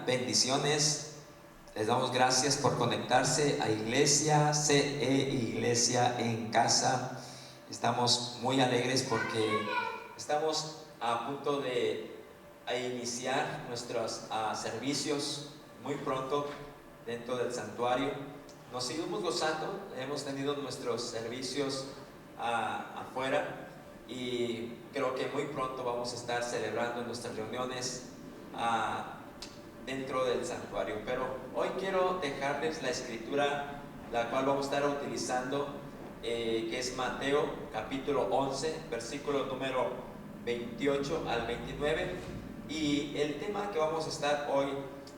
bendiciones. Les damos gracias por conectarse a Iglesia CE, Iglesia en Casa. Estamos muy alegres porque estamos a punto de iniciar nuestros servicios muy pronto dentro del santuario. Nos seguimos gozando, hemos tenido nuestros servicios afuera y creo que muy pronto vamos a estar celebrando nuestras reuniones dentro del santuario. Pero hoy quiero dejarles la escritura la cual vamos a estar utilizando, que es Mateo capítulo 11 versículo número 28 al 29, y el tema que vamos a estar hoy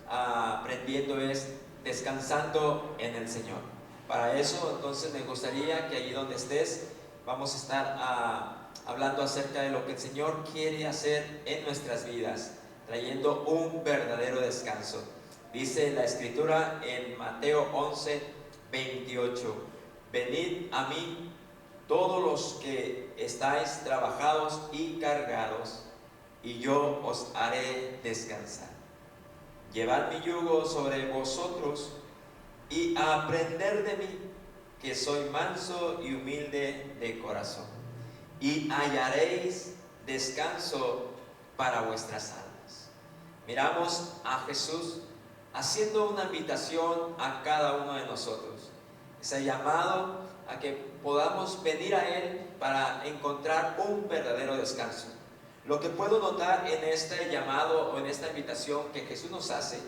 aprendiendo es descansando en el Señor. Para eso entonces me gustaría que allí donde estés vamos a estar hablando acerca de lo que el Señor quiere hacer en nuestras vidas, trayendo un verdadero descanso. Dice la escritura en Mateo 11, 28: venid a mí todos los que estáis trabajados y cargados, y yo os haré descansar. Llevad mi yugo sobre vosotros y aprended de mí, que soy manso y humilde de corazón, y hallaréis descanso para vuestras almas. Miramos a Jesús haciendo una invitación a cada uno de nosotros. Ese llamado a que podamos venir a Él para encontrar un verdadero descanso. Lo que puedo notar en este llamado o en esta invitación que Jesús nos hace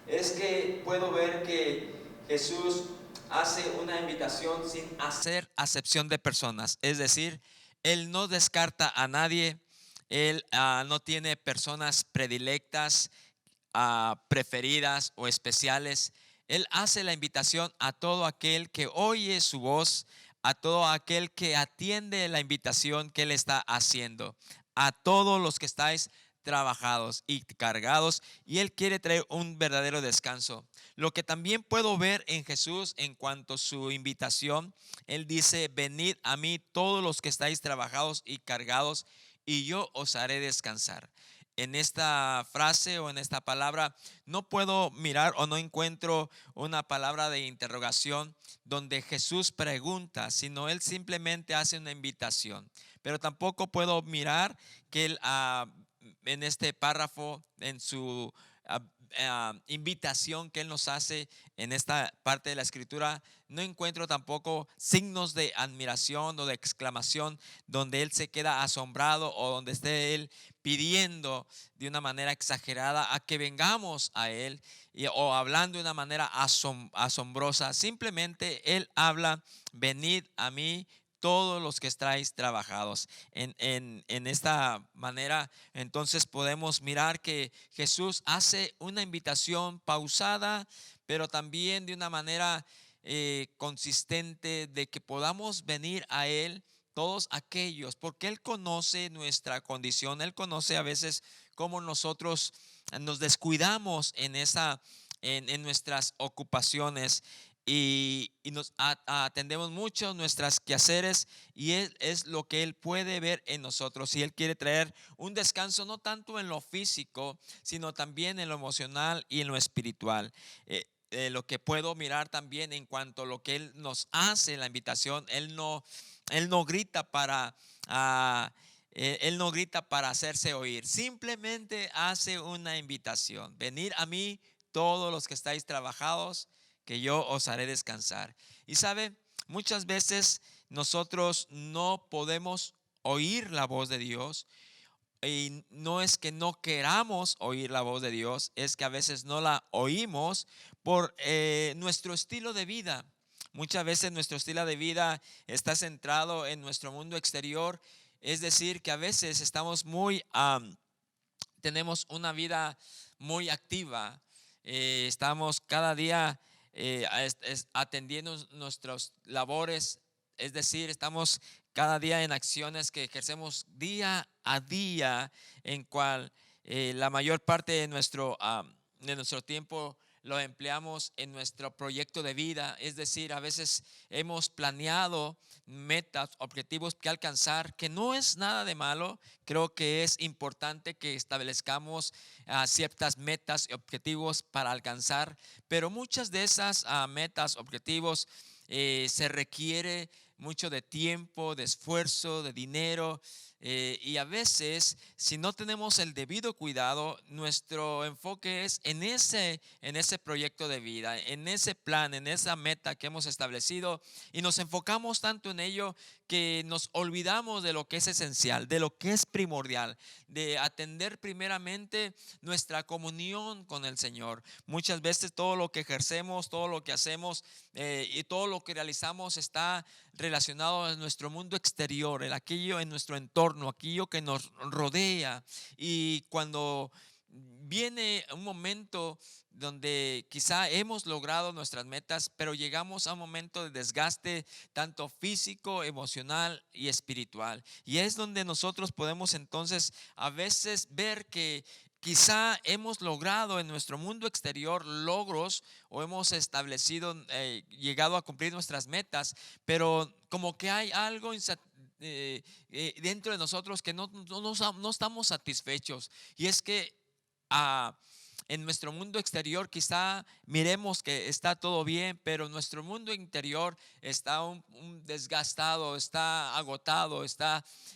es que puedo ver que Jesús hace una invitación sin hacer acepción de personas. Es decir, Él no descarta a nadie. Él no tiene personas predilectas, preferidas o especiales. Él hace la invitación a todo aquel que oye su voz, a todo aquel que atiende la invitación que Él está haciendo, a todos los que estáis trabajados y cargados, y Él quiere traer un verdadero descanso. Lo que también puedo ver en Jesús en cuanto a su invitación, Él dice: venid a mí todos los que estáis trabajados y cargados, y yo os haré descansar. En esta frase o en esta palabra no puedo mirar o no encuentro una palabra de interrogación donde Jesús pregunta, sino Él simplemente hace una invitación. Pero tampoco puedo mirar que Él en este párrafo, en su invitación que Él nos hace en esta parte de la escritura, no encuentro tampoco signos de admiración o de exclamación donde Él se queda asombrado o donde esté Él pidiendo de una manera exagerada a que vengamos a Él, o hablando de una manera asombrosa. Simplemente Él habla: venid a mí todos los que estáis trabajados. En esta manera entonces podemos mirar que Jesús hace una invitación pausada, pero también de una manera consistente, de que podamos venir a Él todos aquellos, porque Él conoce nuestra condición. Él conoce a veces cómo nosotros nos descuidamos en nuestras ocupaciones, y nos atendemos mucho nuestras quehaceres, y es lo que Él puede ver en nosotros. Y Él quiere traer un descanso no tanto en lo físico, sino también en lo emocional y en lo espiritual. Lo que puedo mirar también en cuanto a lo que Él nos hace en la invitación, Él no grita Él no grita para hacerse oír. Simplemente hace una invitación: venid a mí todos los que estáis trabajados, que yo os haré descansar. Y sabe, muchas veces nosotros no podemos oír la voz de Dios, y no es que no queramos oír la voz de Dios, es que a veces no la oímos por nuestro estilo de vida. Muchas veces nuestro estilo de vida está centrado en nuestro mundo exterior. Es decir, que a veces tenemos una vida muy activa. Estamos cada día atendiendo nuestras labores. Es decir, estamos cada día en acciones que ejercemos día a día, en cual la mayor parte de nuestro tiempo lo empleamos en nuestro proyecto de vida. Es decir, a veces hemos planeado metas, objetivos que alcanzar, que no es nada de malo. Creo que es importante que establezcamos ciertas metas y objetivos para alcanzar, pero muchas de esas metas, objetivos, se requiere mucho de tiempo, de esfuerzo, de dinero, y a veces, si no tenemos el debido cuidado, nuestro enfoque es en ese proyecto de vida, en ese plan, en esa meta que hemos establecido, y nos enfocamos tanto en ello que nos olvidamos de lo que es esencial, de lo que es primordial, de atender primeramente nuestra comunión con el Señor. Muchas veces todo lo que ejercemos, todo lo que hacemos, y todo lo que realizamos está relacionado a nuestro mundo exterior, en aquello, en nuestro entorno, aquello que nos rodea. Y cuando viene un momento donde quizá hemos logrado nuestras metas, pero llegamos a un momento de desgaste tanto físico, emocional y espiritual. Y es donde nosotros podemos entonces a veces ver que quizá hemos logrado en nuestro mundo exterior logros, o hemos establecido, llegado a cumplir nuestras metas, pero como que hay algo dentro de nosotros que no estamos satisfechos. Y es que ah, en nuestro mundo exterior quizá miremos que está todo bien, pero nuestro mundo interior está un desgastado, está agotado,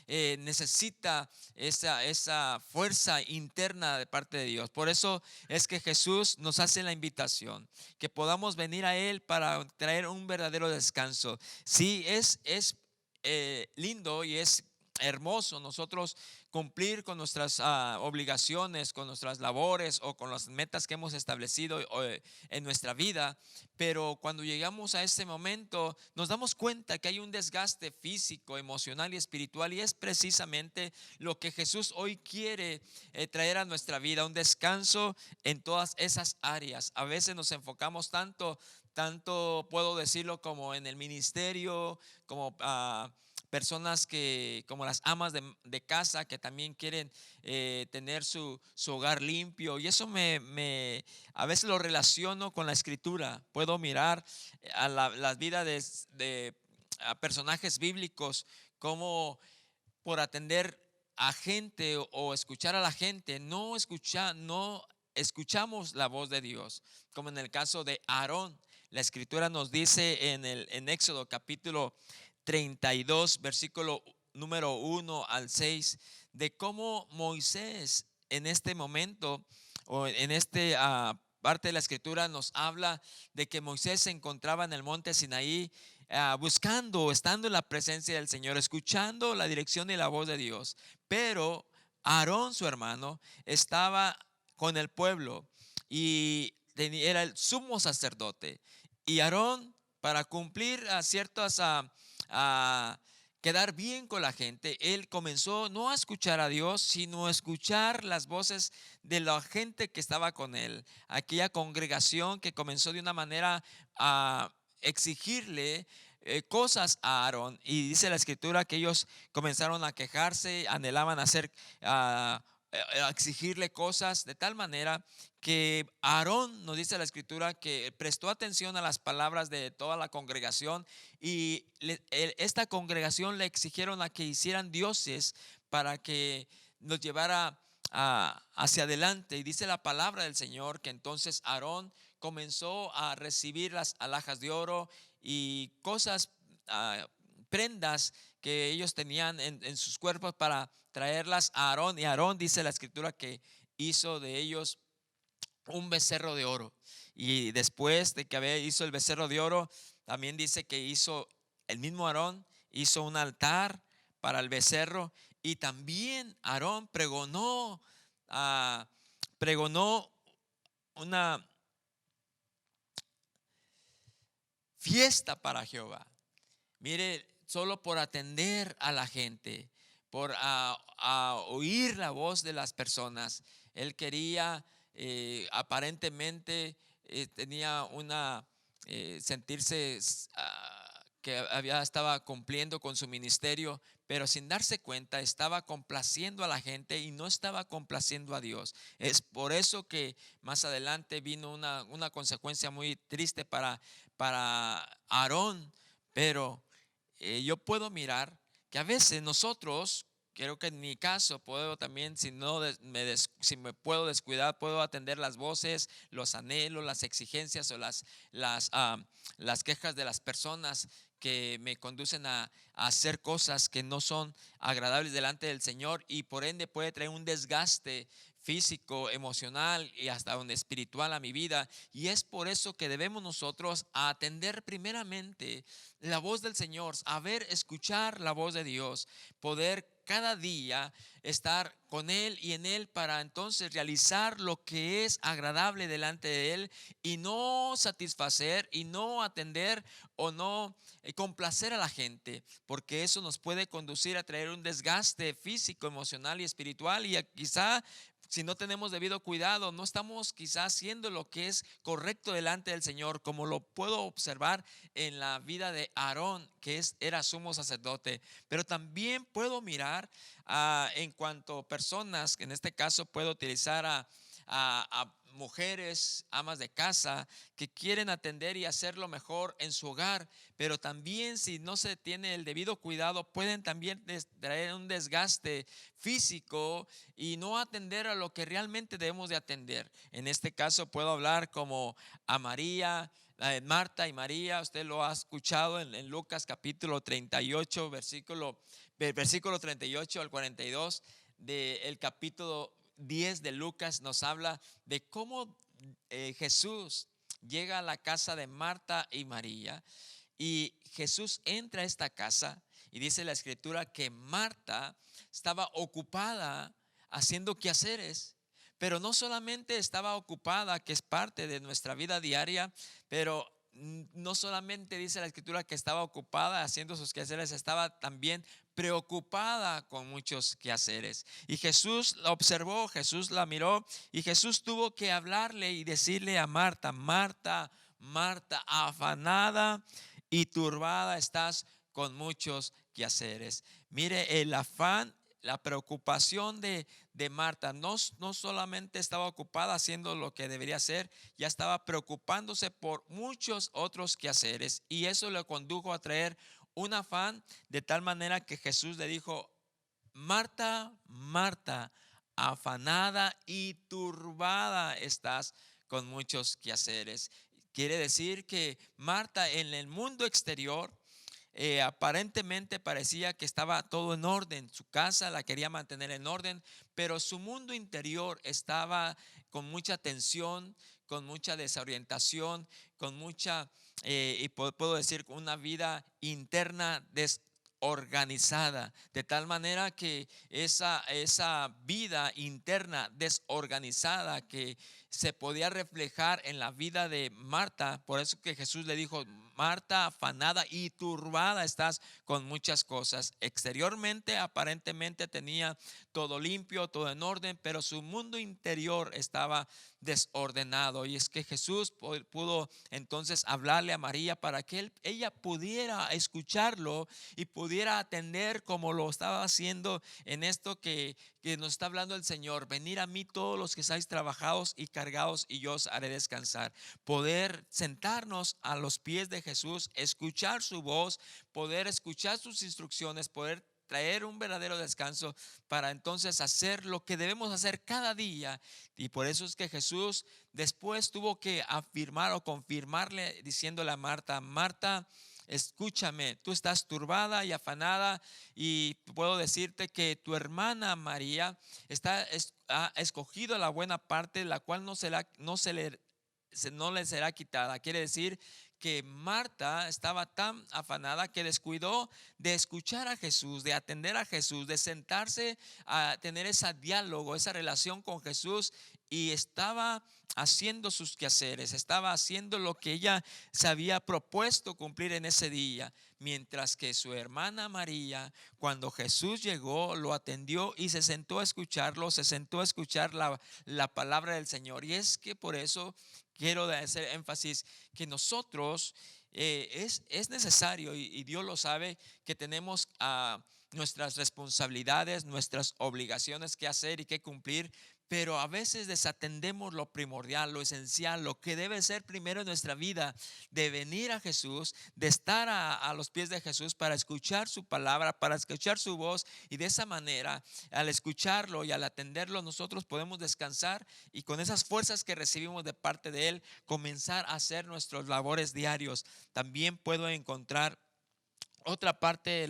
necesita esa fuerza interna de parte de Dios. Por eso es que Jesús nos hace la invitación, que podamos venir a Él para traer un verdadero descanso. Sí, es lindo y es hermoso nosotros cumplir con nuestras obligaciones, con nuestras labores o con las metas que hemos establecido en nuestra vida, pero cuando llegamos a ese momento nos damos cuenta que hay un desgaste físico, emocional y espiritual, y es precisamente lo que Jesús hoy quiere traer a nuestra vida, un descanso en todas esas áreas. A veces nos enfocamos tanto puedo decirlo, como en el ministerio, como personas que, como las amas de casa, que también quieren tener su hogar limpio, y eso a veces lo relaciono con la escritura. Puedo mirar a las vidas a personajes bíblicos, como por atender a gente o escuchar a la gente, no escuchamos la voz de Dios, como en el caso de Aarón. La escritura nos dice en Éxodo capítulo 32, versículo número 1 al 6, de cómo Moisés en este momento, o en este parte de la escritura, nos habla de que Moisés se encontraba en el monte Sinaí, buscando, estando en la presencia del Señor, escuchando la dirección y la voz de Dios. Pero Aarón, su hermano, estaba con el pueblo y era el sumo sacerdote. Y Aarón, para cumplir a ciertas a quedar bien con la gente, él comenzó no a escuchar a Dios, sino a escuchar las voces de la gente que estaba con él, aquella congregación que comenzó de una manera a exigirle cosas a Aarón. Y dice la escritura que ellos comenzaron a quejarse, anhelaban a exigirle cosas, de tal manera que Aarón, nos dice la escritura, que prestó atención a las palabras de toda la congregación, y esta congregación le exigieron a que hicieran dioses para que nos llevara hacia adelante. Y dice la palabra del Señor que entonces Aarón comenzó a recibir las alhajas de oro y cosas, prendas que ellos tenían en sus cuerpos, para traerlas a Aarón. Y Aarón, dice la escritura, que hizo de ellos un becerro de oro. Y después de que hizo el becerro de oro, también dice que hizo el mismo Aarón, hizo un altar para el becerro. Y también Aarón pregonó una fiesta para Jehová. Mire, solo por atender a la gente, por a oír la voz de las personas, él quería, aparentemente tenía sentirse estaba cumpliendo con su ministerio, pero sin darse cuenta estaba complaciendo a la gente y no estaba complaciendo a Dios. Es por eso que más adelante vino una consecuencia muy triste para Aarón, pero yo puedo mirar que a veces nosotros, creo que en mi caso puedo también, si no si me puedo descuidar, puedo atender las voces, los anhelos, las exigencias o las quejas de las personas que me conducen a hacer cosas que no son agradables delante del Señor, y por ende puede traer un desgaste físico, emocional y hasta un espiritual a mi vida. Y es por eso que debemos nosotros atender primeramente la voz del Señor, escuchar la voz de Dios, poder cada día estar con Él y en Él, para entonces realizar lo que es agradable delante de Él, y no satisfacer y no atender o no complacer a la gente, porque eso nos puede conducir a traer un desgaste físico, emocional y espiritual, y quizá si no tenemos debido cuidado, no estamos quizás haciendo lo que es correcto delante del Señor, como lo puedo observar en la vida de Aarón, que era sumo sacerdote. Pero también puedo mirar en cuanto a personas, que en este caso puedo utilizar a mujeres, amas de casa, que quieren atender y hacer lo mejor en su hogar, pero también si no se tiene el debido cuidado, pueden también traer un desgaste físico y no atender a lo que realmente debemos de atender. En este caso puedo hablar como a María, Marta y María. Usted lo ha escuchado en Lucas capítulo 38, versículo 38 al 42 del capítulo 10 de Lucas. Nos habla de cómo Jesús llega a la casa de Marta y María, y Jesús entra a esta casa, y dice la escritura que Marta estaba ocupada haciendo quehaceres. Pero no solamente estaba ocupada, que es parte de nuestra vida diaria, pero no solamente dice la escritura que estaba ocupada haciendo sus quehaceres, estaba también preocupada con muchos quehaceres. Y Jesús la observó, Jesús la miró, y Jesús tuvo que hablarle y decirle a Marta: Marta, Marta, afanada y turbada estás con muchos quehaceres. Mire, el afán, la preocupación de Marta no solamente estaba ocupada haciendo lo que debería hacer, ya estaba preocupándose por muchos otros quehaceres, y eso le condujo a traer un afán, de tal manera que Jesús le dijo: Marta, Marta, afanada y turbada estás con muchos quehaceres. Quiere decir que Marta, en el mundo exterior, aparentemente parecía que estaba todo en orden. Su casa la quería mantener en orden, pero su mundo interior estaba con mucha tensión, con mucha desorientación, con mucha, y puedo decir, una vida interna desorganizada, de tal manera que esa vida interna desorganizada que se podía reflejar en la vida de Marta. Por eso que Jesús le dijo: Marta, afanada y turbada estás con muchas cosas. Exteriormente, aparentemente tenía todo limpio, todo en orden, pero su mundo interior estaba desordenado. Y es que Jesús pudo entonces hablarle a María para que ella pudiera escucharlo y pudiera atender, como lo estaba haciendo en esto que nos está hablando el Señor: venir a mí todos los que estáis trabajados y cargados, y yo os haré descansar. Poder sentarnos a los pies de Jesús, escuchar su voz, poder escuchar sus instrucciones, poder traer un verdadero descanso, para entonces hacer lo que debemos hacer cada día. Y por eso es que Jesús después tuvo que afirmar o confirmarle, diciéndole a Marta: Marta, escúchame, tú estás turbada y afanada, y puedo decirte que tu hermana María ha escogido la buena parte, la cual no le será quitada. Quiere decir que Marta estaba tan afanada que descuidó de escuchar a Jesús, de atender a Jesús, de sentarse a tener ese diálogo, esa relación con Jesús, y estaba haciendo sus quehaceres, estaba haciendo lo que ella se había propuesto cumplir en ese día. Mientras que su hermana María, cuando Jesús llegó, lo atendió y se sentó a escucharlo, se sentó a escuchar la palabra del Señor. Y es que por eso quiero hacer énfasis que nosotros es necesario y Dios lo sabe que tenemos nuestras responsabilidades, nuestras obligaciones que hacer y que cumplir, pero a veces desatendemos lo primordial, lo esencial, lo que debe ser primero en nuestra vida, de venir a Jesús, de estar a los pies de Jesús para escuchar su palabra, para escuchar su voz, y de esa manera, al escucharlo y al atenderlo, nosotros podemos descansar y con esas fuerzas que recibimos de parte de Él, comenzar a hacer nuestros labores diarios. También puedo encontrar otra parte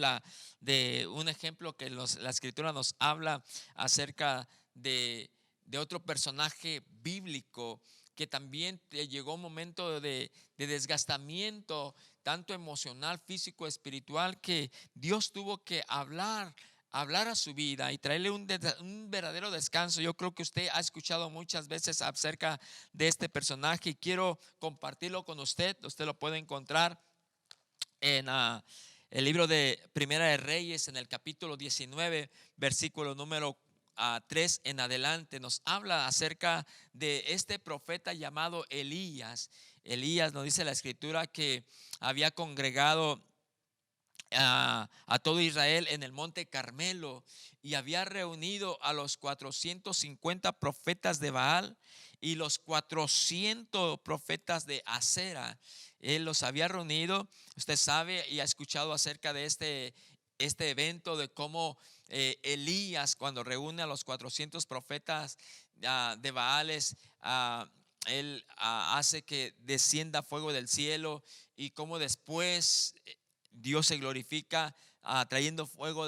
de un ejemplo que la escritura nos habla acerca de otro personaje bíblico que también llegó un momento de desgastamiento, tanto emocional, físico, espiritual, que Dios tuvo que hablar a su vida y traerle un verdadero descanso. Yo creo que usted ha escuchado muchas veces acerca de este personaje y quiero compartirlo con usted. Usted lo puede encontrar en el libro de Primera de Reyes, en el capítulo 19, versículo número 3 en adelante. Nos habla acerca de este profeta llamado Elías. Elías, nos dice la escritura, que había congregado a todo Israel en el monte Carmelo y había reunido a los 450 profetas de Baal y los 400 profetas de Acera. Él los había reunido. Usted sabe y ha escuchado acerca de este evento, de cómo Elías, cuando reúne a los 400 profetas de Baales, él hace que descienda fuego del cielo, y cómo después Dios se glorifica cayendo fuego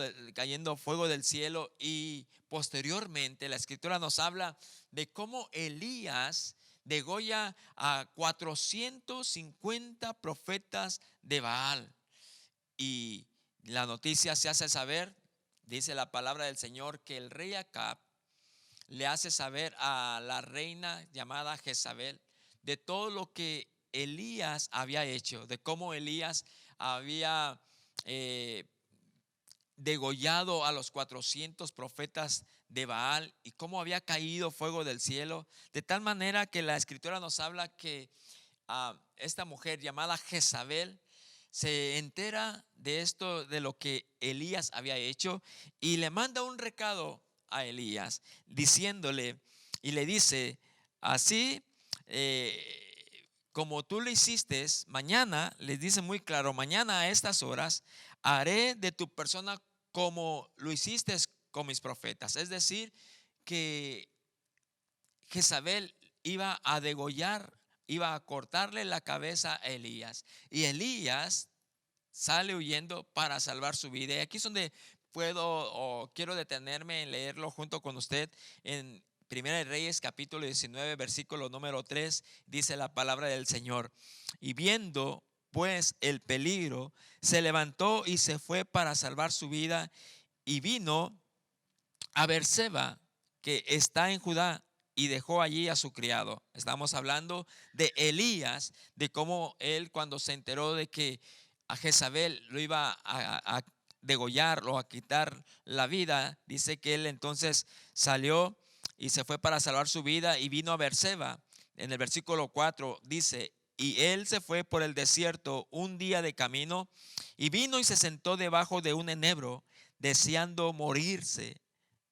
del cielo. Y posteriormente la escritura nos habla de cómo Elías degolla a 450 profetas de Baal. Y la noticia se hace saber, dice la palabra del Señor, que el rey Acab le hace saber a la reina llamada Jezabel de todo lo que Elías había hecho, de cómo Elías había degollado a los 400 profetas de Baal y cómo había caído fuego del cielo, de tal manera que la escritura nos habla que esta mujer llamada Jezabel se entera de esto, de lo que Elías había hecho, y le manda un recado a Elías diciéndole, y le dice así, como tú lo hiciste mañana, les dice muy claro, mañana a estas horas haré de tu persona como lo hiciste con mis profetas. Es decir, que Jezabel iba a degollar, iba a cortarle la cabeza a Elías, y Elías sale huyendo para salvar su vida. Y aquí es donde quiero detenerme en leerlo junto con usted. En Primera de Reyes capítulo 19 versículo número 3 dice la palabra del Señor: y viendo pues el peligro, se levantó y se fue para salvar su vida, y vino a Berseba, que está en Judá, y dejó allí a su criado. Estamos hablando de Elías, de cómo él, cuando se enteró de que a Jezabel lo iba a degollar o a quitar la vida, dice que él entonces salió y se fue para salvar su vida y vino a Berseba. En el versículo 4 dice: y él se fue por el desierto un día de camino, y vino y se sentó debajo de un enebro, deseando morirse.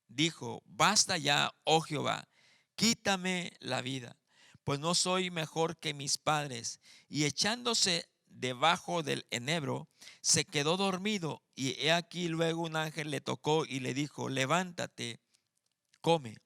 Dijo: basta ya, oh Jehová, quítame la vida, pues no soy mejor que mis padres. Y echándose debajo del enebro, se quedó dormido. Y he aquí luego un ángel le tocó y le dijo: levántate, come.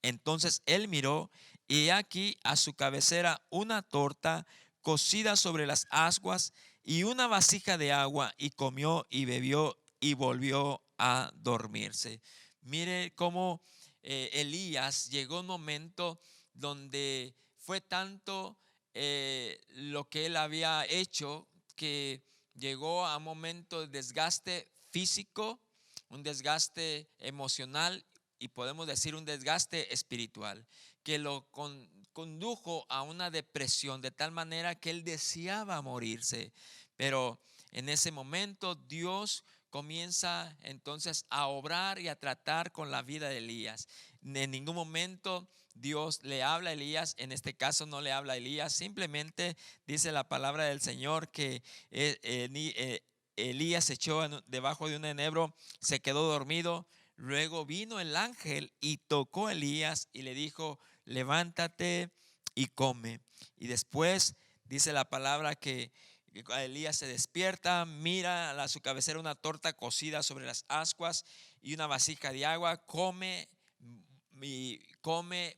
Entonces él miró, y he aquí a su cabecera una torta cocida sobre las ascuas y una vasija de agua, y comió y bebió y volvió a dormirse. Mire cómo Elías llegó a un momento donde fue tanto lo que él había hecho, que llegó a un momento de desgaste físico, un desgaste emocional, y podemos decir un desgaste espiritual, que lo condujo a una depresión, de tal manera que él deseaba morirse. Pero en ese momento Dios comienza entonces a obrar y a tratar con la vida de Elías. En ningún momento Dios le habla a Elías, en este caso no le habla a Elías, simplemente dice la palabra del Señor que Elías se echó debajo de un enebro, se quedó dormido. Luego vino el ángel y tocó a Elías y le dijo: levántate y come. Y después dice la palabra que Elías se despierta, mira a su cabecera una torta cocida sobre las ascuas y una vasija de agua, come,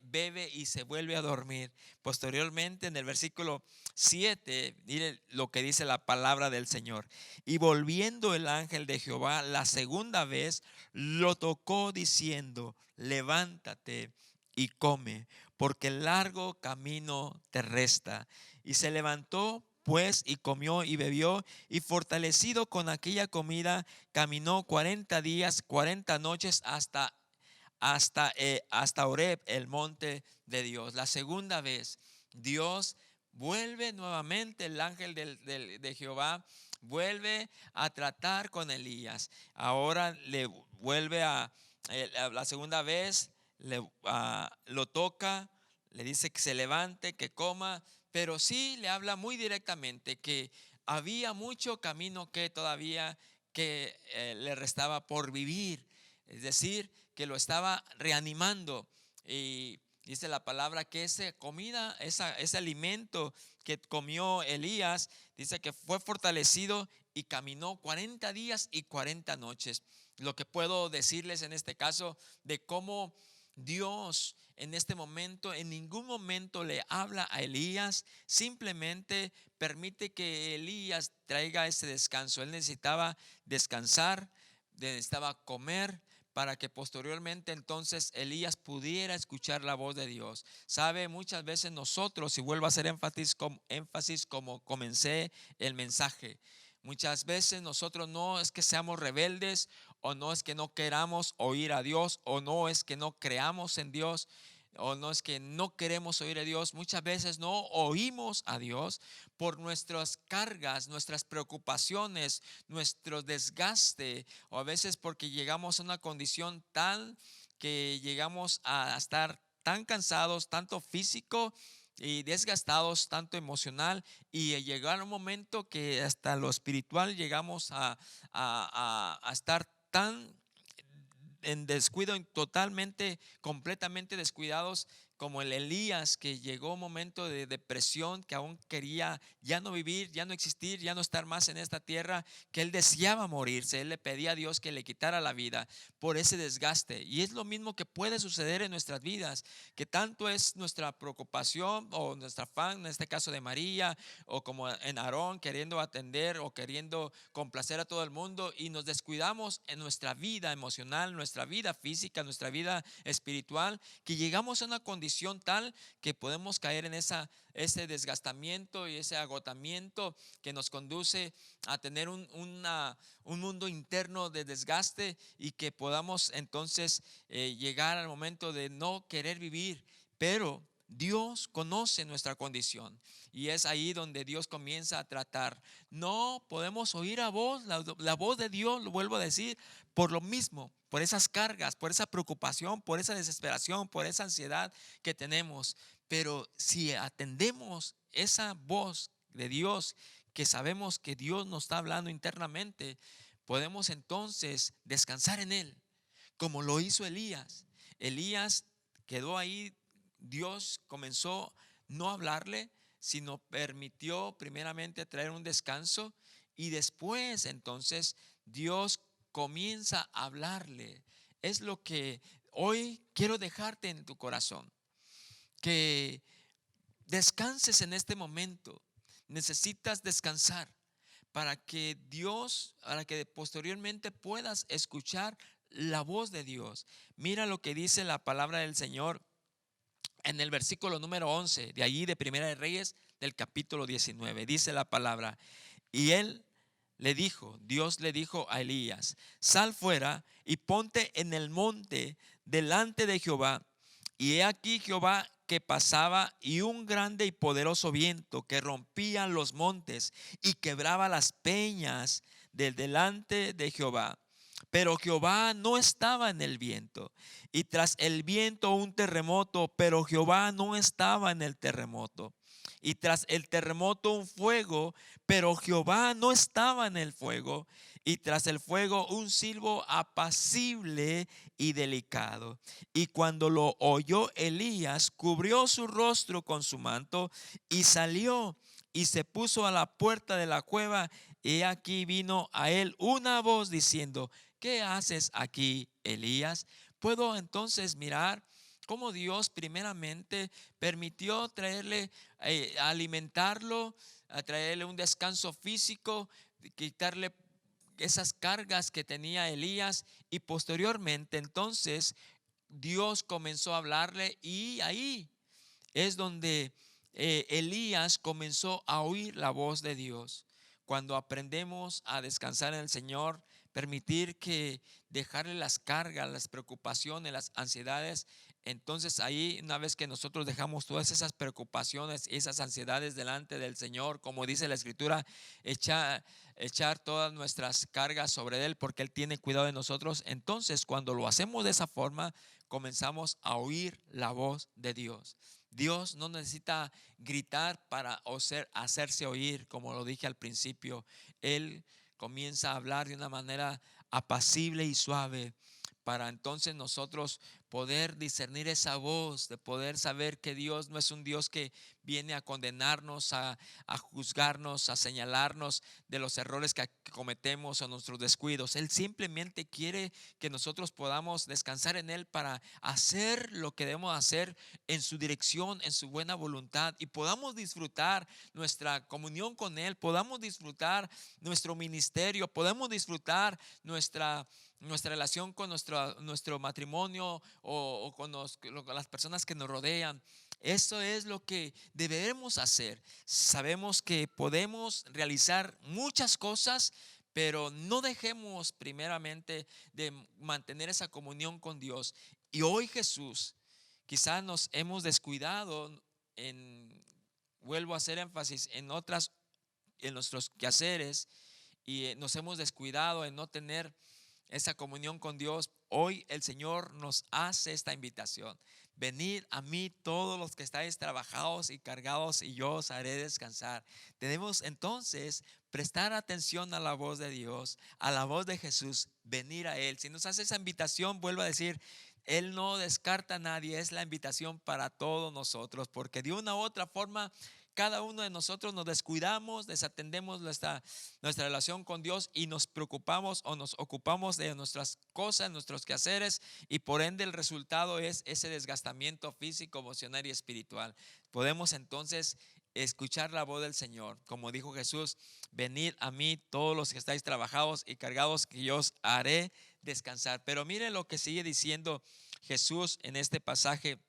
bebe y se vuelve a dormir. Posteriormente, en el versículo 7, mire lo que dice la palabra del Señor. Y volviendo el ángel de Jehová la segunda vez, lo tocó diciendo: levántate y come, porque el largo camino te resta. Y se levantó pues y comió y bebió, y fortalecido con aquella comida, caminó 40 días, 40 noches hasta Horeb, el monte de Dios. La segunda vez, Dios vuelve nuevamente, el ángel de Jehová vuelve a tratar con Elías. Ahora le vuelve la segunda vez, lo toca, le dice que se levante, que coma, pero sí le habla muy directamente que había mucho camino que todavía le restaba por vivir. Es decir, que lo estaba reanimando. Y dice la palabra que esa comida, ese alimento que comió Elías, dice que fue fortalecido y caminó 40 días y 40 noches. Lo que puedo decirles en este caso de cómo Dios en este momento, en ningún momento le habla a Elías, simplemente permite que Elías traiga ese descanso. Él necesitaba descansar, necesitaba comer, para que posteriormente entonces Elías pudiera escuchar la voz de Dios. Sabe, muchas veces nosotros, y vuelvo a hacer énfasis como comencé el mensaje, muchas veces nosotros no es que seamos rebeldes, o no es que no queramos oír a Dios, o no es que no creamos en Dios, o no es que no queremos oír a Dios. Muchas veces no oímos a Dios por nuestras cargas, nuestras preocupaciones, nuestro desgaste, o a veces porque llegamos a una condición tal que llegamos a estar tan cansados, tanto físico y desgastados, tanto emocional, y llegar un momento que hasta lo espiritual llegamos a estar tan en descuido, totalmente, completamente descuidados, como el Elías, que llegó un momento de depresión, que aún quería ya no vivir, ya no existir, ya no estar más en esta tierra, que él deseaba morirse. Él le pedía a Dios que le quitara la vida por ese desgaste. Y es lo mismo que puede suceder en nuestras vidas, que tanto es nuestra preocupación o nuestra afán, en este caso de María, o como en Aarón, queriendo atender o queriendo complacer a todo el mundo, y nos descuidamos en nuestra vida emocional, nuestra vida física, nuestra vida espiritual, que llegamos a una condición tal que podemos caer en ese desgastamiento y ese agotamiento que nos conduce a tener un mundo interno de desgaste, y que podamos entonces llegar al momento de no querer vivir. Pero Dios conoce nuestra condición, y es ahí donde Dios comienza a tratar. No podemos oír la voz de Dios, lo vuelvo a decir, por lo mismo, por esas cargas, por esa preocupación, por esa desesperación, por esa ansiedad que tenemos. Pero si atendemos esa voz de Dios, que sabemos que Dios nos está hablando internamente, podemos entonces descansar en Él, como lo hizo Elías. Elías quedó ahí. Dios comenzó no a hablarle, sino permitió primeramente traer un descanso, y después entonces Dios comienza a hablarle. Es lo que hoy quiero dejarte en tu corazón, que descanses en este momento. Necesitas descansar para que posteriormente puedas escuchar la voz de Dios. Mira lo que dice la palabra del Señor en el versículo número 11 de allí de Primera de Reyes, del capítulo 19. Dice la palabra: y Dios le dijo a Elías: sal fuera y ponte en el monte delante de Jehová. Y he aquí Jehová que pasaba, y un grande y poderoso viento que rompía los montes y quebraba las peñas del delante de Jehová. Pero Jehová no estaba en el viento, y tras el viento un terremoto, pero Jehová no estaba en el terremoto. Y tras el terremoto un fuego, pero Jehová no estaba en el fuego. Y tras el fuego un silbo apacible y delicado. Y cuando lo oyó Elías, cubrió su rostro con su manto y salió y se puso a la puerta de la cueva. Y aquí vino a él una voz diciendo: ¿qué haces aquí, Elías? Puedo entonces mirar cómo Dios primeramente permitió traerle, alimentarlo, a traerle un descanso físico, quitarle esas cargas que tenía Elías, y posteriormente entonces Dios comenzó a hablarle, y ahí es donde Elías comenzó a oír la voz de Dios. Cuando aprendemos a descansar en el Señor, permitir que dejarle las cargas, las preocupaciones, las ansiedades, entonces ahí, una vez que nosotros dejamos todas esas preocupaciones y esas ansiedades delante del Señor, como dice la Escritura, echar todas nuestras cargas sobre Él, porque Él tiene cuidado de nosotros. Entonces, cuando lo hacemos de esa forma, comenzamos a oír la voz de Dios. Dios no necesita gritar para hacerse oír, como lo dije al principio. Él comienza a hablar de una manera apacible y suave, para entonces nosotros poder discernir esa voz, de poder saber que Dios no es un Dios que viene a condenarnos, a juzgarnos, a señalarnos de los errores que cometemos o nuestros descuidos. Él simplemente quiere que nosotros podamos descansar en Él para hacer lo que debemos hacer en su dirección, en su buena voluntad, y podamos disfrutar nuestra comunión con Él, podamos disfrutar nuestro ministerio, podemos disfrutar nuestra relación con nuestro matrimonio, o con las personas que nos rodean. Eso es lo que debemos hacer. Sabemos que podemos realizar muchas cosas, pero no dejemos primeramente de mantener esa comunión con Dios. Y hoy Jesús, quizás nos hemos descuidado vuelvo a hacer énfasis en nuestros quehaceres, y nos hemos descuidado en no tener esa comunión con Dios. Hoy el Señor nos hace esta invitación: venid a mí todos los que estáis trabajados y cargados, y yo os haré descansar. Debemos entonces prestar atención a la voz de Dios, a la voz de Jesús, venir a Él. Si nos hace esa invitación, vuelvo a decir, Él no descarta a nadie, es la invitación para todos nosotros, porque de una u otra forma cada uno de nosotros nos descuidamos, desatendemos nuestra relación con Dios, y nos preocupamos o nos ocupamos de nuestras cosas, nuestros quehaceres, y por ende el resultado es ese desgastamiento físico, emocional y espiritual. Podemos entonces escuchar la voz del Señor, como dijo Jesús: venid a mí todos los que estáis trabajados y cargados, que yo os haré descansar. Pero mire lo que sigue diciendo Jesús en este pasaje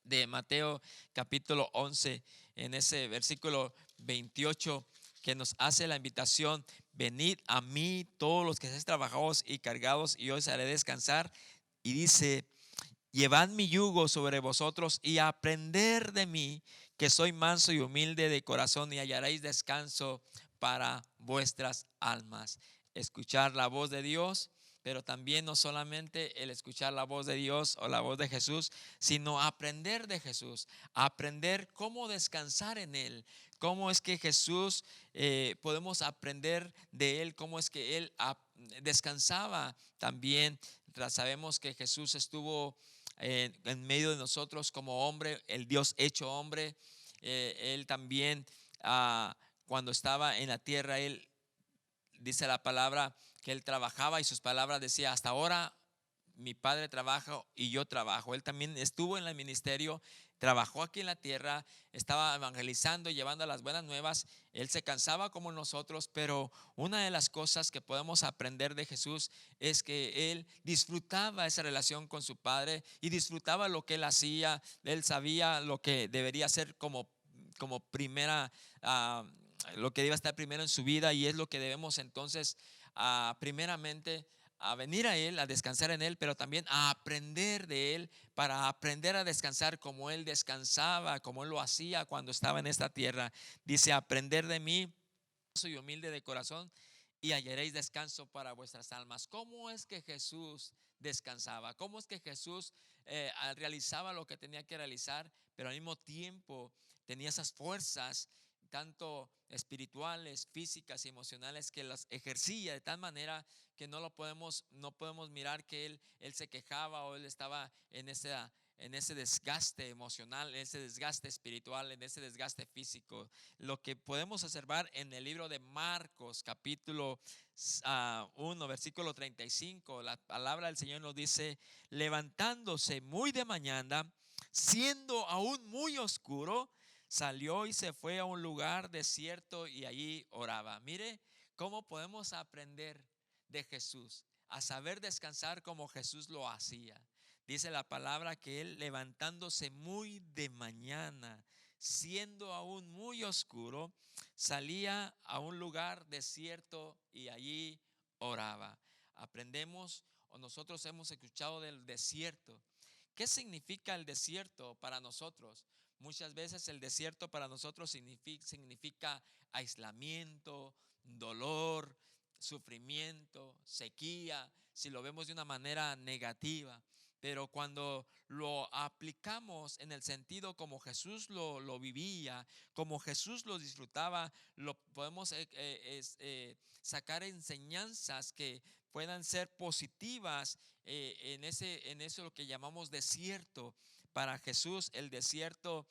de Mateo capítulo 11, en ese versículo 28, que nos hace la invitación: venid a mí todos los que estéis trabajados y cargados, y yo os haré descansar. Y dice: llevad mi yugo sobre vosotros y aprender de mí, que soy manso y humilde de corazón, y hallaréis descanso para vuestras almas. Escuchar la voz de Dios, pero también no solamente el escuchar la voz de Dios o la voz de Jesús, sino aprender de Jesús, aprender cómo descansar en Él, cómo es que Jesús, podemos aprender de Él, cómo es que Él descansaba también. Sabemos que Jesús estuvo en medio de nosotros como hombre, el Dios hecho hombre. Él también, cuando estaba en la tierra, Él dice la palabra que Él trabajaba, y sus palabras decía: hasta ahora mi Padre trabaja y yo trabajo. Él también estuvo en el ministerio, trabajó aquí en la tierra, estaba evangelizando, llevando las buenas nuevas. Él se cansaba como nosotros, pero una de las cosas que podemos aprender de Jesús es que Él disfrutaba esa relación con su Padre, y disfrutaba lo que Él hacía. Él sabía lo que debería hacer como primera, lo que debe estar primero en su vida, y es lo que debemos entonces, primeramente, a venir a Él, a descansar en Él, pero también a aprender de Él, para aprender a descansar como Él descansaba, como Él lo hacía cuando estaba en esta tierra. Dice: aprender de mí, soy humilde de corazón, y hallaréis descanso para vuestras almas. ¿Cómo es que Jesús descansaba? ¿Cómo es que Jesús realizaba lo que tenía que realizar, pero al mismo tiempo tenía esas fuerzas, tanto espirituales, físicas y emocionales, que las ejercía de tal manera que no podemos mirar que él se quejaba o él estaba en ese desgaste emocional, en ese desgaste espiritual, en ese desgaste físico? Lo que podemos observar en el libro de Marcos, capítulo 1, versículo 35, la palabra del Señor nos dice: levantándose muy de mañana, siendo aún muy oscuro, salió y se fue a un lugar desierto y allí oraba. Mire cómo podemos aprender de Jesús, a saber descansar como Jesús lo hacía. Dice la palabra que él, levantándose muy de mañana, siendo aún muy oscuro, salía a un lugar desierto y allí oraba. Aprendemos, o nosotros hemos escuchado del desierto. ¿Qué significa el desierto para nosotros? Muchas veces el desierto para nosotros significa aislamiento, dolor, sufrimiento, sequía, si lo vemos de una manera negativa. Pero cuando lo aplicamos en el sentido como Jesús lo vivía, como Jesús lo disfrutaba, lo podemos sacar enseñanzas que puedan ser positivas en eso lo que llamamos desierto. Para Jesús el desierto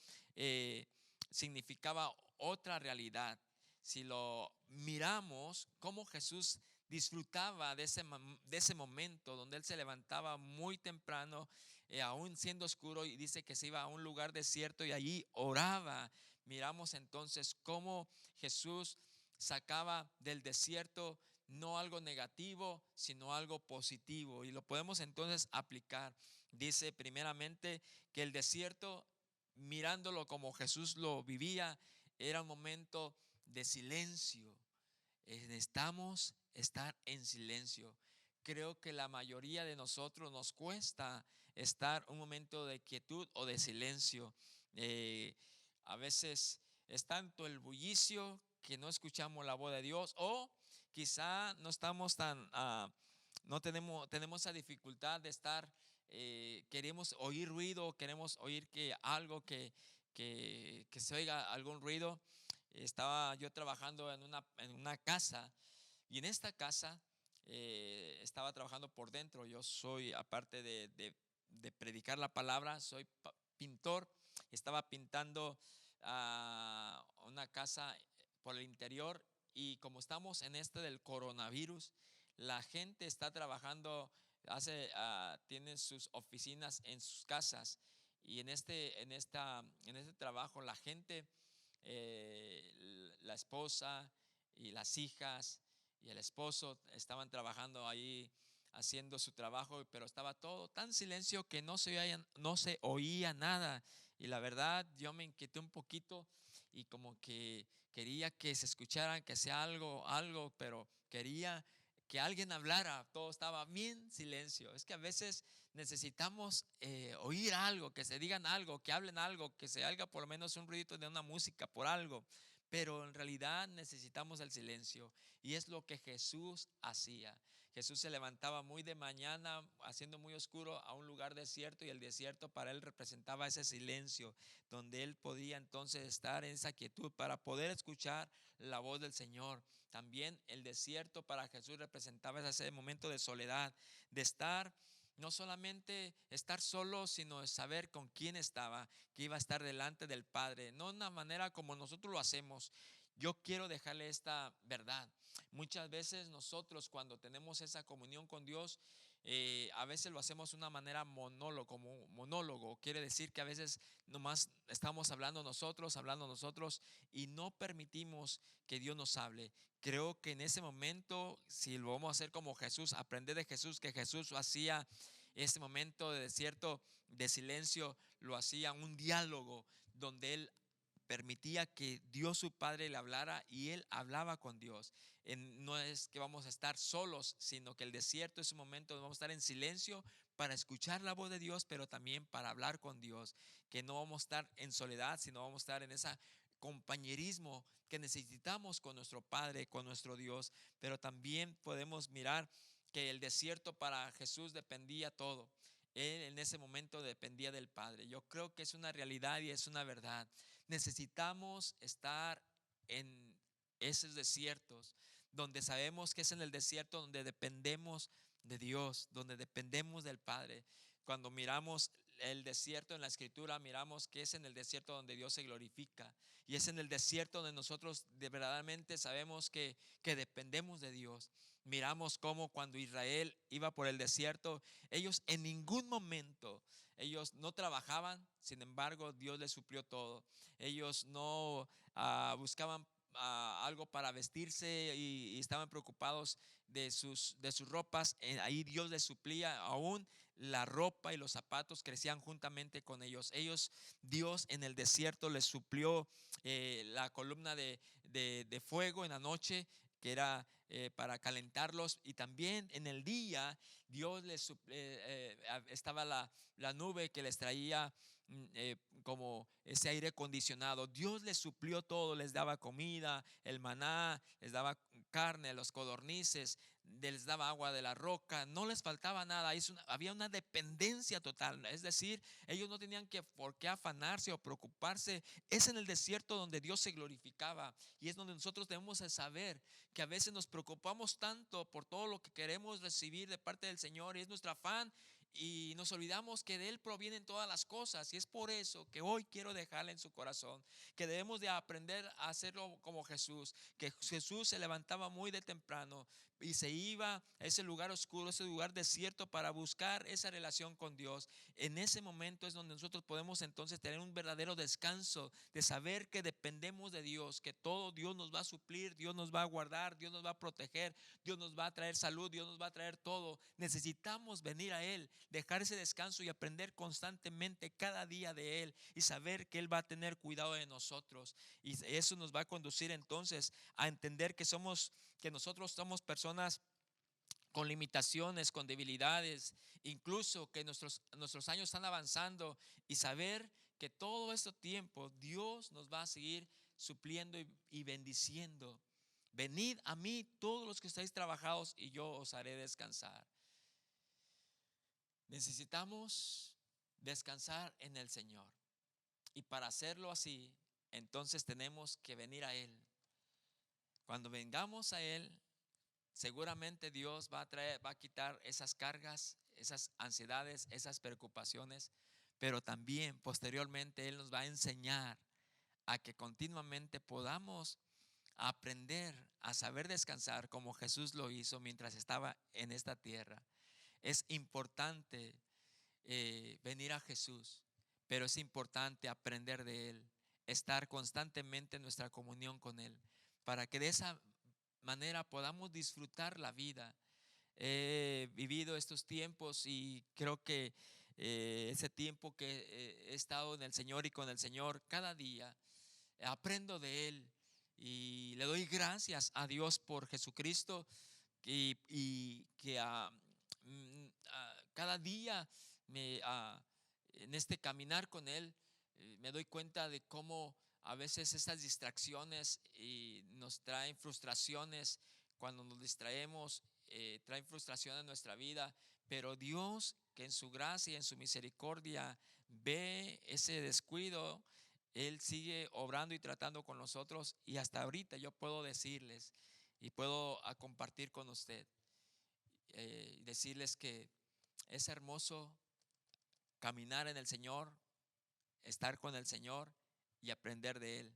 significaba otra realidad. Si lo miramos, cómo Jesús disfrutaba de ese momento donde él se levantaba muy temprano, aún siendo oscuro, y dice que se iba a un lugar desierto y allí oraba. Miramos entonces cómo Jesús sacaba del desierto no algo negativo, sino algo positivo, y lo podemos entonces aplicar. Dice primeramente que el desierto, mirándolo como Jesús lo vivía, era un momento de silencio. Necesitamos estar en silencio. Creo que la mayoría de nosotros nos cuesta estar un momento de quietud o de silencio. A veces es tanto el bullicio que no escuchamos la voz de Dios, o quizá no estamos no tenemos esa dificultad de estar, queremos oír ruido, queremos oír que se oiga algún ruido. Estaba yo trabajando en una casa, y en esta casa estaba trabajando por dentro. Yo soy, aparte de predicar la palabra, soy pintor. Estaba pintando una casa por el interior, y como estamos en del coronavirus, la gente está trabajando, tienen sus oficinas en sus casas, y en este trabajo la gente, la esposa y las hijas y el esposo estaban trabajando ahí haciendo su trabajo, pero estaba todo tan silencio que no se oía nada. Y la verdad, yo me inquieté un poquito, y como que quería que se escuchara, que sea algo, pero quería que alguien hablara. Todo estaba bien silencio. Es que a veces necesitamos oír algo, que se digan algo, que hablen algo, que se haga por lo menos un ruidito de una música por algo. Pero en realidad necesitamos el silencio, y es lo que Jesús hacía. Jesús se levantaba muy de mañana, haciendo muy oscuro, a un lugar desierto, y el desierto para él representaba ese silencio, donde él podía entonces estar en esa quietud para poder escuchar la voz del Señor. También el desierto para Jesús representaba ese momento de soledad, de estar, no solamente estar solo, sino de saber con quién estaba, que iba a estar delante del Padre, no de una manera como nosotros lo hacemos. Yo quiero dejarle esta verdad. Muchas veces nosotros, cuando tenemos esa comunión con Dios, a veces lo hacemos de una manera como monólogo. Quiere decir que a veces nomás estamos hablando nosotros, y no permitimos que Dios nos hable. Creo que en ese momento, si lo vamos a hacer como Jesús, aprender de Jesús, que Jesús hacía ese momento de desierto, de silencio, lo hacía un diálogo donde él permitía que Dios su Padre le hablara, y él hablaba con Dios. No es que vamos a estar solos, sino que el desierto es un momento donde vamos a estar en silencio para escuchar la voz de Dios, pero también para hablar con Dios. Que no vamos a estar en soledad, sino vamos a estar en esa compañerismo que necesitamos con nuestro Padre, con nuestro Dios. Pero también podemos mirar que el desierto para Jesús dependía todo. Él en ese momento dependía del Padre. Yo creo que es una realidad y es una verdad. Necesitamos estar en esos desiertos donde sabemos que es en el desierto donde dependemos de Dios, donde dependemos del Padre. Cuando miramos el desierto en la Escritura, miramos que es en el desierto donde Dios se glorifica, y es en el desierto donde nosotros de verdaderamente sabemos que dependemos de Dios. Miramos cómo cuando Israel iba por el desierto, ellos en ningún momento, ellos no trabajaban, sin embargo Dios les suplió todo. Ellos no buscaban algo para vestirse y estaban preocupados de sus ropas. Ahí Dios les suplía. Aún la ropa y los zapatos crecían juntamente con ellos. Dios en el desierto les suplió la columna de fuego en la noche, que era para calentarlos, y también en el día Dios les estaba la nube que les traía como ese aire acondicionado. Dios les suplió todo, les daba comida, el maná, les daba carne, los codornices, les daba agua de la roca, no les faltaba nada. Había una dependencia total, es decir, ellos no tenían por qué afanarse o preocuparse. Es en el desierto donde Dios se glorificaba, y es donde nosotros debemos de saber que a veces nos preocupamos tanto por todo lo que queremos recibir de parte del Señor, y es nuestro afán, y nos olvidamos que de Él provienen todas las cosas. Y es por eso que hoy quiero dejarle en su corazón que debemos de aprender a hacerlo como Jesús. Que Jesús se levantaba muy de temprano y se iba a ese lugar oscuro, ese lugar desierto, para buscar esa relación con Dios. En ese momento es donde nosotros podemos entonces tener un verdadero descanso de saber que dependemos de Dios, que todo Dios nos va a suplir, Dios nos va a guardar, Dios nos va a proteger, Dios nos va a traer salud, Dios nos va a traer todo. Necesitamos venir a Él, dejar ese descanso y aprender constantemente cada día de Él, y saber que Él va a tener cuidado de nosotros. Y eso nos va a conducir entonces a entender que nosotros somos personas con limitaciones, con debilidades, incluso que nuestros años están avanzando, y saber que todo este tiempo Dios nos va a seguir supliendo y bendiciendo. Venid a mí todos los que estáis trabajados, y yo os haré descansar. Necesitamos descansar en el Señor, y para hacerlo así, entonces tenemos que venir a Él. Cuando vengamos a Él, seguramente Dios va a quitar esas cargas, esas ansiedades, esas preocupaciones, pero también posteriormente Él nos va a enseñar a que continuamente podamos aprender a saber descansar como Jesús lo hizo mientras estaba en esta tierra. Es importante venir a Jesús, pero es importante aprender de Él, estar constantemente en nuestra comunión con Él, para que de esa manera podamos disfrutar la vida. He vivido estos tiempos, y creo que ese tiempo que he estado en el Señor y con el Señor, cada día aprendo de Él, y le doy gracias a Dios por Jesucristo, y que cada día en este caminar con Él me doy cuenta de cómo a veces esas distracciones nos traen frustraciones. Cuando nos distraemos, traen frustración en nuestra vida, pero Dios, que en su gracia y en su misericordia ve ese descuido, Él sigue obrando y tratando con nosotros. Y hasta ahorita yo puedo decirles y puedo compartir con usted, decirles que es hermoso caminar en el Señor, estar con el Señor y aprender de Él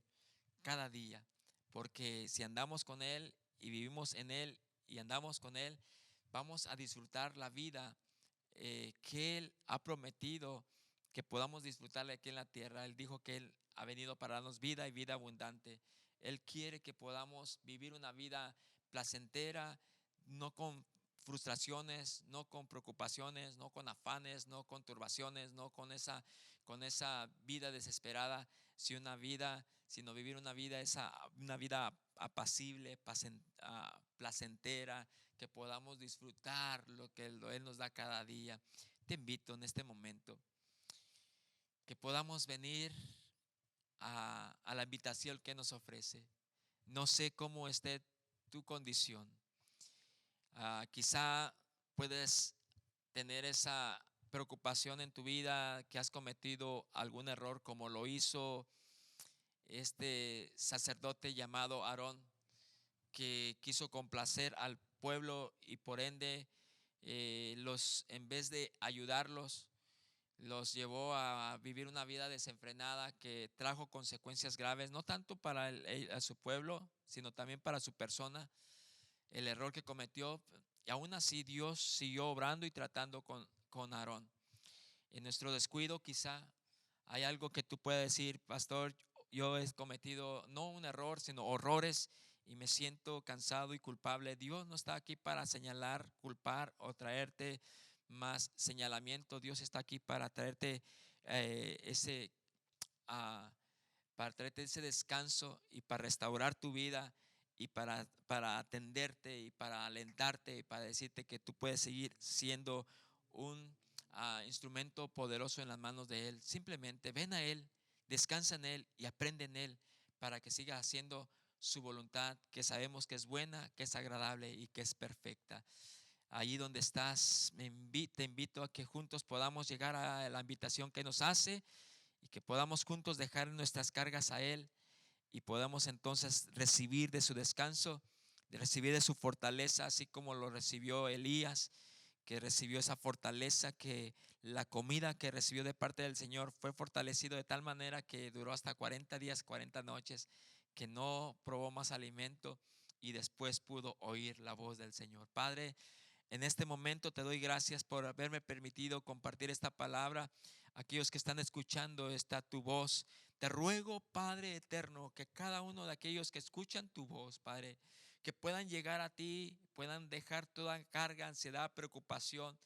cada día. Porque si andamos con Él y vivimos en Él y andamos con Él, vamos a disfrutar la vida que Él ha prometido que podamos disfrutarle aquí en la tierra. Él dijo que Él ha venido para darnos vida y vida abundante. Él quiere que podamos vivir una vida placentera, no con frustraciones, no con preocupaciones, no con afanes, no con turbaciones, no con esa vida desesperada, sino vivir una vida apacible, placentera, que podamos disfrutar lo que Él nos da cada día. Te invito en este momento que podamos venir a la invitación que nos ofrece. No sé cómo esté tu condición. Quizá puedes tener esa preocupación en tu vida, que has cometido algún error como lo hizo este sacerdote llamado Aarón, que quiso complacer al pueblo y por ende en vez de ayudarlos, los llevó a vivir una vida desenfrenada que trajo consecuencias graves, no tanto para a su pueblo, sino también para su persona, el error que cometió. Y aún así Dios siguió obrando y tratando con Aarón. En nuestro descuido quizá hay algo que tú puedes decir: pastor, yo he cometido no un error, sino horrores y me siento cansado y culpable. Dios no está aquí para señalar, culpar o traerte más señalamiento. Dios está aquí para traerte ese para traerte ese descanso y para restaurar tu vida y para atenderte y para alentarte y para decirte que tú puedes seguir siendo un instrumento poderoso en las manos de Él. Simplemente ven a Él, descansa en Él y aprende en Él para que sigas haciendo su voluntad, que sabemos que es buena, que es agradable y que es perfecta. Allí donde estás, te invito a que juntos podamos llegar a la invitación que nos hace y que podamos juntos dejar nuestras cargas a Él y podamos entonces recibir de su descanso, de recibir de su fortaleza, así como lo recibió Elías, que recibió esa fortaleza, que la comida que recibió de parte del Señor fue fortalecido de tal manera que duró hasta 40 días, 40 noches, que no probó más alimento y después pudo oír la voz del Señor. Padre, en este momento te doy gracias por haberme permitido compartir esta palabra. Aquellos que están escuchando esta tu voz, te ruego, Padre eterno, que cada uno de aquellos que escuchan tu voz, Padre, que puedan llegar a ti, puedan dejar toda carga, ansiedad, preocupación,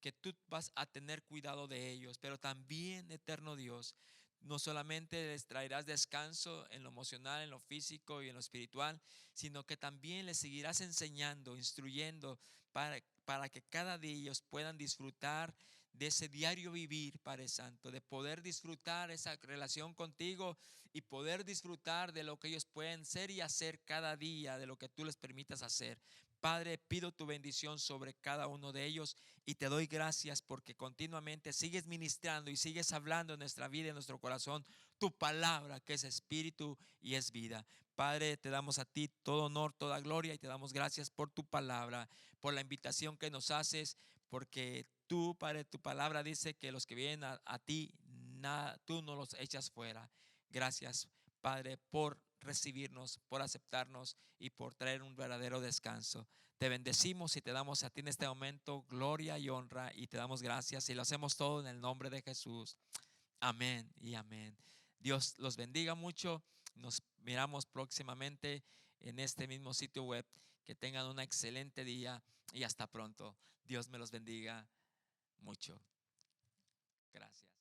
que tú vas a tener cuidado de ellos. Pero también, eterno Dios, no solamente les traerás descanso en lo emocional, en lo físico y en lo espiritual, sino que también les seguirás enseñando, instruyendo para que cada día ellos puedan disfrutar de ese diario vivir, Padre Santo, de poder disfrutar esa relación contigo y poder disfrutar de lo que ellos pueden ser y hacer cada día, de lo que tú les permitas hacer. Padre, pido tu bendición sobre cada uno de ellos y te doy gracias porque continuamente sigues ministrando y sigues hablando en nuestra vida, en nuestro corazón, tu palabra que es espíritu y es vida. Padre, te damos a ti todo honor, toda gloria y te damos gracias por tu palabra, por la invitación que nos haces, porque tú, Padre, tu palabra dice que los que vienen a ti, tú no los echas fuera. Gracias, Padre, por recibirnos, por aceptarnos y por traer un verdadero descanso. Te bendecimos y te damos a ti en este momento gloria y honra y te damos gracias y lo hacemos todo en el nombre de Jesús. Amén y amén. Dios los bendiga mucho. Nos miramos próximamente en este mismo sitio web. Que tengan un excelente día y hasta pronto. Dios me los bendiga mucho. Gracias.